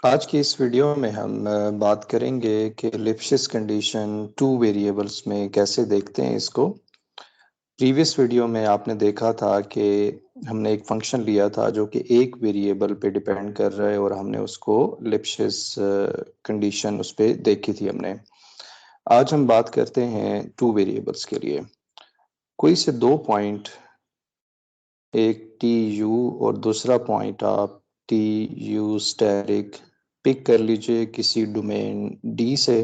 आज की इस वीडियो में हम बात करेंगे कि लिप्सिस कंडीशन टू वेरिएबल्स में कैसे देखते हैं इसको। प्रीवियस वीडियो में आपने देखा था कि हमने एक फंक्शन लिया था जो कि एक वेरिएबल पे डिपेंड कर रहा है और हमने उसको लिप्सिस कंडीशन उस पर देखी थी हमने। आज हम बात करते हैं टू वेरिएबल्स के लिए। कोई से दो पॉइंट, एक टी यू और दूसरा पॉइंट आप टी यू स्टेरिक पिक कर लीजिए किसी डोमेन डी से।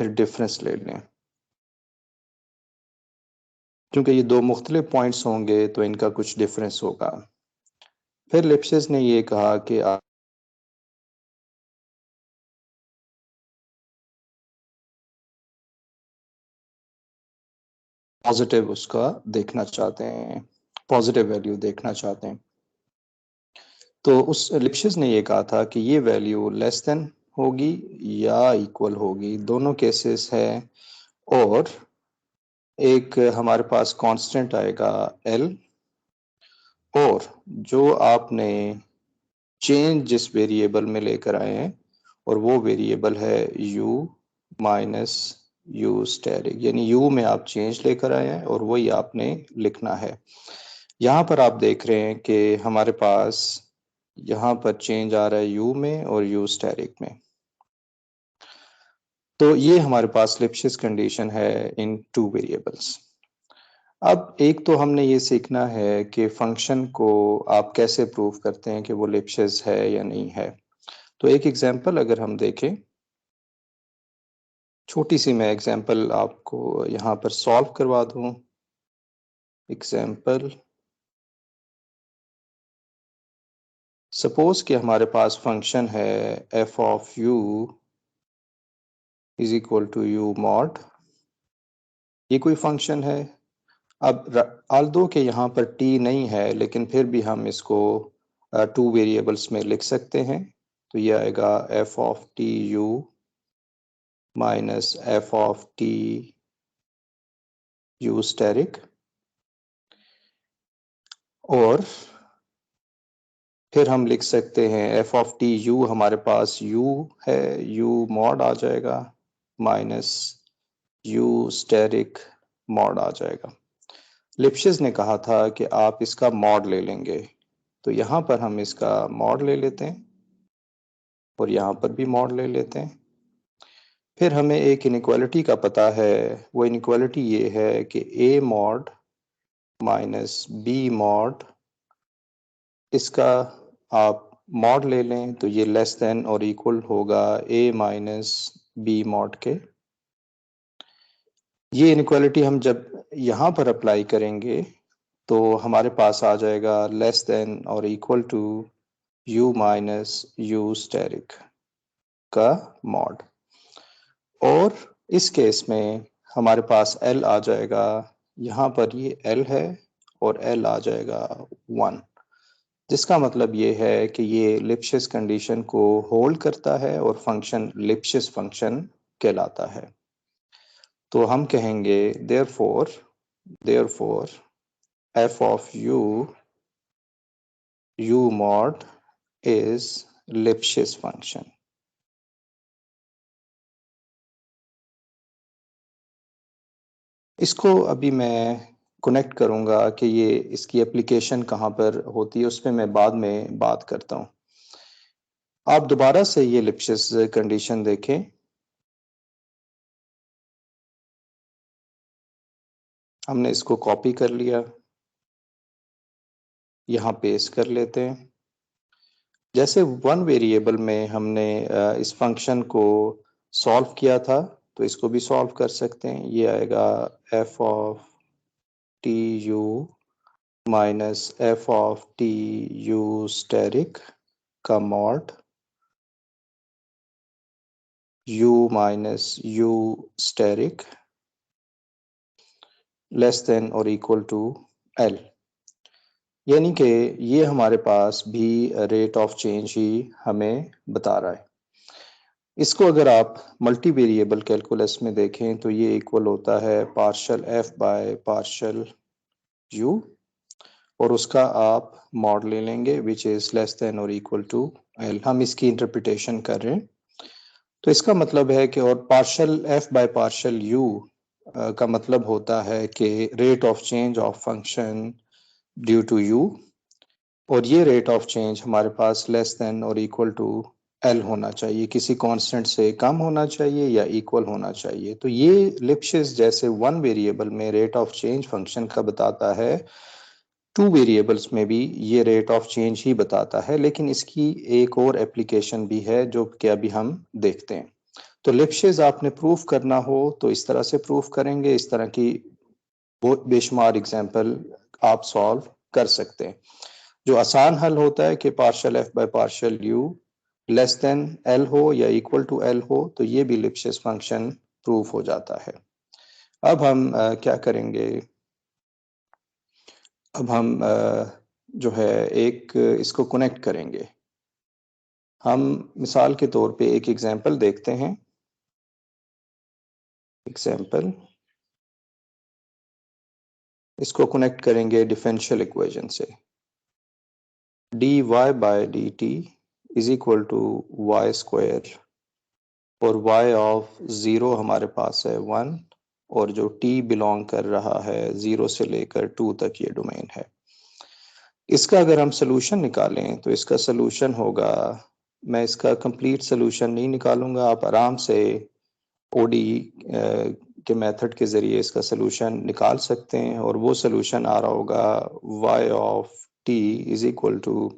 फिर डिफरेंस ले लें, क्योंकि ये दो मुख्तलिफ पॉइंट्स होंगे तो इनका कुछ डिफरेंस होगा। फिर लिप्सिस ने ये कहा कि आप पॉजिटिव उसका देखना चाहते हैं, पॉजिटिव वैल्यू देखना चाहते हैं। तो उस लिप्सिस ने ये कहा था कि ये वैल्यू लेस देन होगी या इक्वल होगी, दोनों केसेस है। और एक हमारे पास कांस्टेंट आएगा एल, और जो आपने चेंज जिस वेरिएबल में लेकर आए हैं और वो वेरिएबल है u माइनस यू स्टेरिक, यानी u में आप चेंज लेकर आए हैं और वही आपने लिखना है। यहाँ पर आप देख रहे हैं कि हमारे पास यहाँ पर चेंज आ रहा है u में और u स्टेरिक में। तो ये हमारे पास लिप्सिस कंडीशन है इन टू वेरिएबल्स। अब एक तो हमने ये सीखना है कि फंक्शन को आप कैसे प्रूव करते हैं कि वो लिप्सिस है या नहीं है। तो एक एग्जांपल अगर हम देखें, छोटी सी मैं एग्जांपल आपको यहाँ पर सॉल्व करवा दूँ। एग्जांपल, सपोज कि हमारे पास फंक्शन है f of u is equal to u mod. ये कोई फंक्शन है। अब आल्दो के यहाँ पर टी नहीं है, लेकिन फिर भी हम इसको टू वेरिएबल्स में लिख सकते हैं। तो ये आएगा F of T U minus F of T U asterisk. और फिर हम लिख सकते हैं एफ ऑफ टी यू, हमारे पास यू है, यू मॉड आ जाएगा माइनस यू स्टेरिक मॉड आ जाएगा। लिप्सिस ने कहा था कि आप इसका मॉड ले लेंगे, तो यहाँ पर हम इसका मॉड ले लेते हैं और यहाँ पर भी मॉड ले लेते हैं। फिर हमें एक इनइक्वालिटी का पता है, वो इनइक्वालिटी ये है कि A mod minus B mod, इसका आप मॉड ले लें तो ये लेस देन और इक्वल होगा ए माइनस बी मॉड के। ये इनइक्वालिटी हम जब यहाँ पर अप्लाई करेंगे तो हमारे पास आ जाएगा लेस देन और equal to u minus you asterisk का मॉड। और इस केस में हमारे पास एल आ जाएगा, यहाँ पर ये एल है और एल आ जाएगा 1, जिसका मतलब ये है कि ये लिप्सिस कंडीशन को होल्ड करता है और फंक्शन लिप्सिस फंक्शन कहलाता है। तो हम कहेंगे therefore F of U mod is Lipschitz function. इसको अभी मैं कनेक्ट करूंगा कि ये इसकी एप्लीकेशन कहाँ पर होती है, उस पर मैं बाद में बात करता हूँ। आप दोबारा से ये लिप्सिस कंडीशन देखें। हमने इसको कॉपी कर लिया, यहाँ पेस्ट कर लेते हैं। जैसे वन वेरिएबल में हमने इस फंक्शन को सॉल्व किया था, तो इसको भी सॉल्व कर सकते हैं। ये आएगा F of T U minus F of T U asterisk का mod u minus you asterisk less than और इक्वल टू एल। यानी कि ये हमारे पास भी रेट ऑफ चेंज ही हमें बता रहा है। इसको अगर आप मल्टी वेरिएबल कैलकुलस में देखें तो ये इक्वल होता है partial f by partial you, और उसका आप मॉड ले लेंगे विच इज लेस देन और इक्वल टू एल। हम इसकी इंटरप्रिटेशन कर रहे हैं, तो इसका मतलब है कि, और partial f by partial u का मतलब होता है कि rate of change of function due to u, और ये रेट ऑफ चेंज हमारे पास लेस देन और इक्वल टू एल होना चाहिए, किसी कांस्टेंट से कम होना चाहिए या इक्वल होना चाहिए। तो ये लिप्शिस जैसे वन वेरिएबल में रेट ऑफ चेंज फंक्शन का बताता है, टू वेरिएबल्स में भी ये रेट ऑफ चेंज ही बताता है, लेकिन इसकी एक और एप्लीकेशन भी है जो कि अभी हम देखते हैं। तो लिप्शिस आपने प्रूफ करना हो तो इस तरह से प्रूफ करेंगे, इस तरह की बेशुमार एग्जाम्पल आप सॉल्व कर सकते हैं। जो आसान हल होता है कि partial f by partial you less than L हो या इक्वल टू एल हो, तो ये भी लिप्शिस फंक्शन प्रूफ हो जाता है। अब हम क्या करेंगे, अब हम जो है एक इसको कनेक्ट करेंगे। हम मिसाल के तौर पे एक एग्जांपल देखते हैं। एग्जांपल, इसको कनेक्ट करेंगे डिफरेंशियल इक्वेशन से। dy by dt is equal to y square, और y ऑफ 0 हमारे पास है 1, और जो t बिलोंग कर रहा है 0 से लेकर 2 तक ये डोमेन है। इसका अगर हम सोल्यूशन निकालें तो इसका सोल्यूशन होगा, मैं इसका कंप्लीट सोल्यूशन नहीं निकालूंगा, आप आराम से ओडी के मेथड के ज़रिए इसका सोल्यूशन निकाल सकते हैं, और वो सोल्यूशन आ रहा होगा y of t is equal to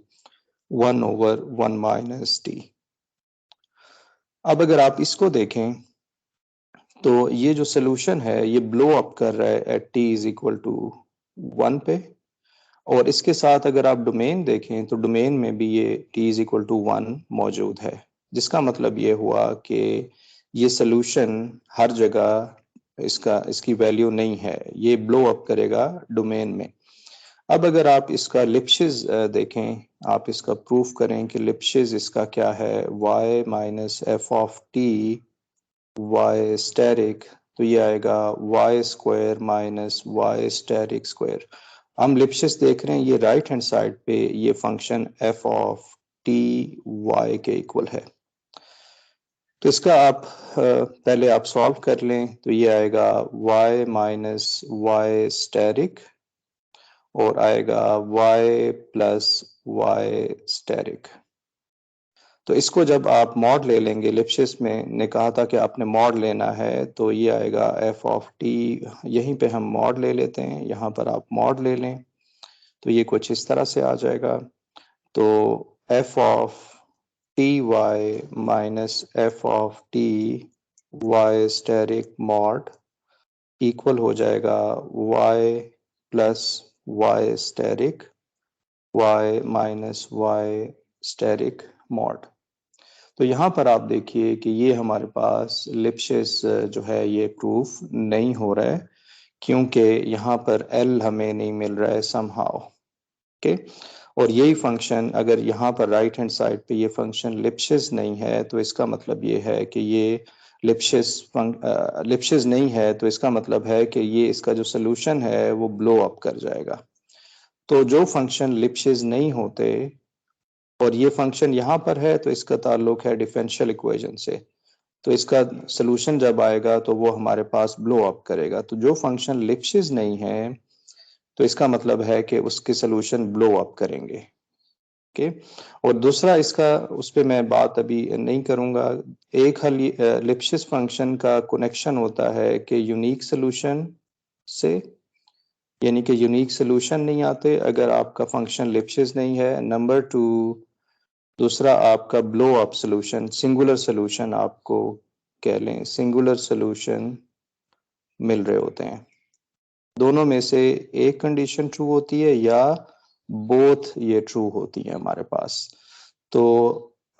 1/1 minus t. अब अगर आप इसको देखें तो ये जो सोल्यूशन है ये ब्लो अप कर रहा है at t is equal to 1 पे, और इसके साथ अगर आप डोमेन देखें तो डोमेन में भी ये t इज इक्वल टू 1 मौजूद है, जिसका मतलब ये हुआ कि ये सोल्यूशन हर जगह इसकी वैल्यू नहीं है, ये ब्लो अप करेगा डोमेन में। अब अगर आप इसका लिप्शिस देखें, आप इसका प्रूफ करें कि लिप्शिस इसका क्या है, y minus F of t y asterisk, तो ये आएगा y square minus y asterisk square. हम लिप्शिस देख रहे हैं ये राइट हैंड साइड पे ये function f of t y के इक्वल है। तो इसका आप पहले आप सॉल्व कर लें, तो ये आएगा y माइनस y स्टेरिक, और आएगा y प्लस y स्टेरिक। तो इसको जब आप मॉड ले लेंगे, लिप्शिस में ने कहा था कि आपने मॉड लेना है, तो ये आएगा f ऑफ t, यहीं पे हम मॉड ले लेते हैं, यहाँ पर आप मॉड ले लें तो ये कुछ इस तरह से आ जाएगा। तो f of t y minus F of t y asterisk mod equal हो जाएगा y plus y asterisk y minus y asterisk mod. तो यहाँ पर आप देखिए कि ये हमारे पास लिप्शिस जो है ये प्रूफ नहीं हो रहा है, क्योंकि यहाँ पर L हमें नहीं मिल रहा है समहाउ। ओके, और यही फंक्शन अगर यहाँ पर राइट हैंड साइड पे ये फंक्शन लिप्शिस नहीं है, तो इसका मतलब ये है कि ये लिप्शिस नहीं है, तो इसका मतलब है कि ये इसका जो सोल्यूशन है वो ब्लो अप कर जाएगा। तो जो फंक्शन लिप्शिस नहीं होते और ये फंक्शन यहाँ पर है, तो इसका ताल्लुक है डिफरेंशियल इक्वेशन से, तो इसका सोल्यूशन जब आएगा तो वो हमारे पास ब्लो अप करेगा। तो जो फंक्शन लिप्शिस नहीं है तो इसका मतलब है कि उसके सोल्यूशन ब्लो अप करेंगे। ओके, और दूसरा इसका उस पर मैं बात अभी नहीं करूंगा। एक हल लिप्शिस फंक्शन का कनेक्शन होता है कि यूनिक सोल्यूशन से, यानी कि यूनिक सोल्यूशन नहीं आते अगर आपका फंक्शन लिप्शिस नहीं है। नंबर 2, दूसरा आपका blow up solution, singular solution आपको कह लें, सिंगुलर सोल्यूशन मिल रहे होते हैं। दोनों में से एक कंडीशन ट्रू होती है या बोथ ये ट्रू होती है हमारे पास। तो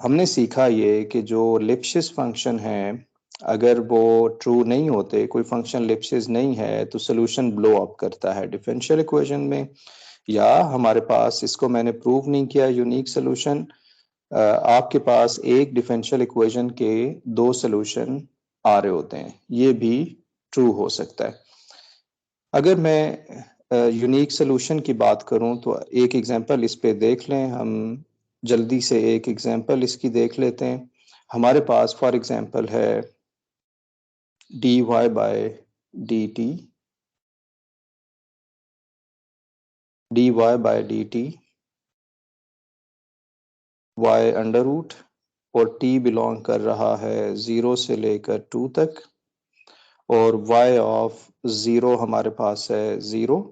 हमने सीखा ये कि जो लिप्शिस फंक्शन है अगर वो ट्रू नहीं होते, कोई फंक्शन लिप्शिस नहीं है, तो सोल्यूशन ब्लो अप करता है डिफरेंशियल इक्वेशन में। या हमारे पास, इसको मैंने प्रूव नहीं किया यूनिक सोल्यूशन, आपके पास एक डिफरेंशियल इक्वेशन के दो सॉल्यूशन आ रहे होते हैं, ये भी ट्रू हो सकता है। अगर मैं यूनिक सॉल्यूशन की बात करूं तो एक एग्जांपल इस पे देख लें। हम जल्दी से एक एग्जांपल इसकी देख लेते हैं। हमारे पास फॉर एग्जांपल है dy by dt, dy by dt y under root, और t बिलोंग कर रहा है 0 से लेकर 2 तक, और y ऑफ 0 हमारे पास है 0।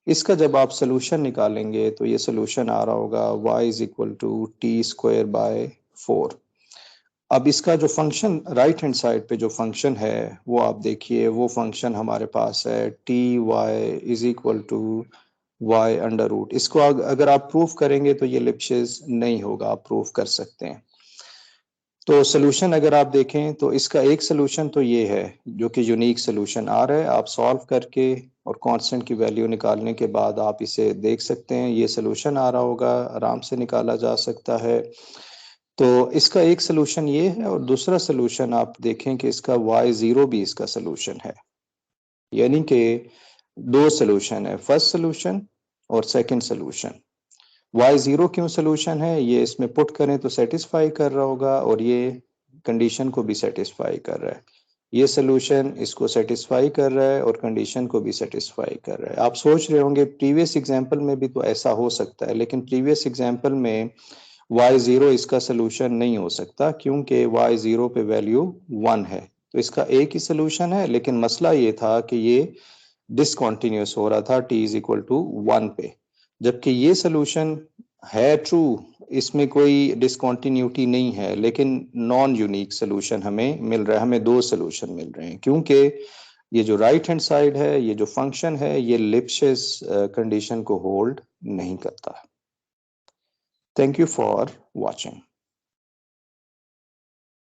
इसका जब आप सोल्यूशन निकालेंगे तो ये सोल्यूशन आ रहा होगा y is equal to t square by 4। अब इसका जो फंक्शन राइट हैंड साइड पे जो फंक्शन है वो आप देखिए, वो फंक्शन हमारे पास है t y is equal to y under root. इसको अगर आप प्रूफ करेंगे तो ये लिप्शिस नहीं होगा, आप प्रूफ कर सकते हैं। तो सोल्यूशन अगर आप देखें तो इसका एक सोल्यूशन तो ये है जो कि यूनिक सोल्यूशन आ रहा है। आप सॉल्व करके और कांस्टेंट की वैल्यू निकालने के बाद आप इसे देख सकते हैं, ये सोल्यूशन आ रहा होगा, आराम से निकाला जा सकता है। तो इसका एक सोल्यूशन ये है, और दूसरा सोल्यूशन आप देखें कि इसका y0 भी इसका सोल्यूशन है, यानी कि दो सोल्यूशन है, फर्स्ट सोल्यूशन और सेकंड सोल्यूशन। y0 क्यों सोल्यूशन है, ये इसमें पुट करें तो सेटिस्फाई कर रहा होगा, और ये कंडीशन को भी सेटिस्फाई कर रहा है। ये सोल्यूशन इसको सेटिस्फाई कर रहा है और कंडीशन को भी सेटिस्फाई कर रहा है। आप सोच रहे होंगे प्रीवियस एग्जांपल में भी तो ऐसा हो सकता है, लेकिन प्रीवियस एग्जांपल में y0 इसका सोल्यूशन नहीं हो सकता क्योंकि y0 पे वैल्यू 1 है। तो इसका एक ही सोल्यूशन है, लेकिन मसला ये था कि ये डिसकंटिन्यूअस हो रहा था t इज इक्वल टू 1 पे, जबकि ये सोल्यूशन है ट्रू, इसमें कोई डिसकंटिन्यूटी नहीं है, लेकिन नॉन यूनिक सोल्यूशन हमें मिल रहा है, हमें दो सोल्यूशन मिल रहे हैं क्योंकि ये जो राइट हैंड साइड है, ये जो फंक्शन है, ये लिप्शिस कंडीशन को होल्ड नहीं करता। Thank you for watching.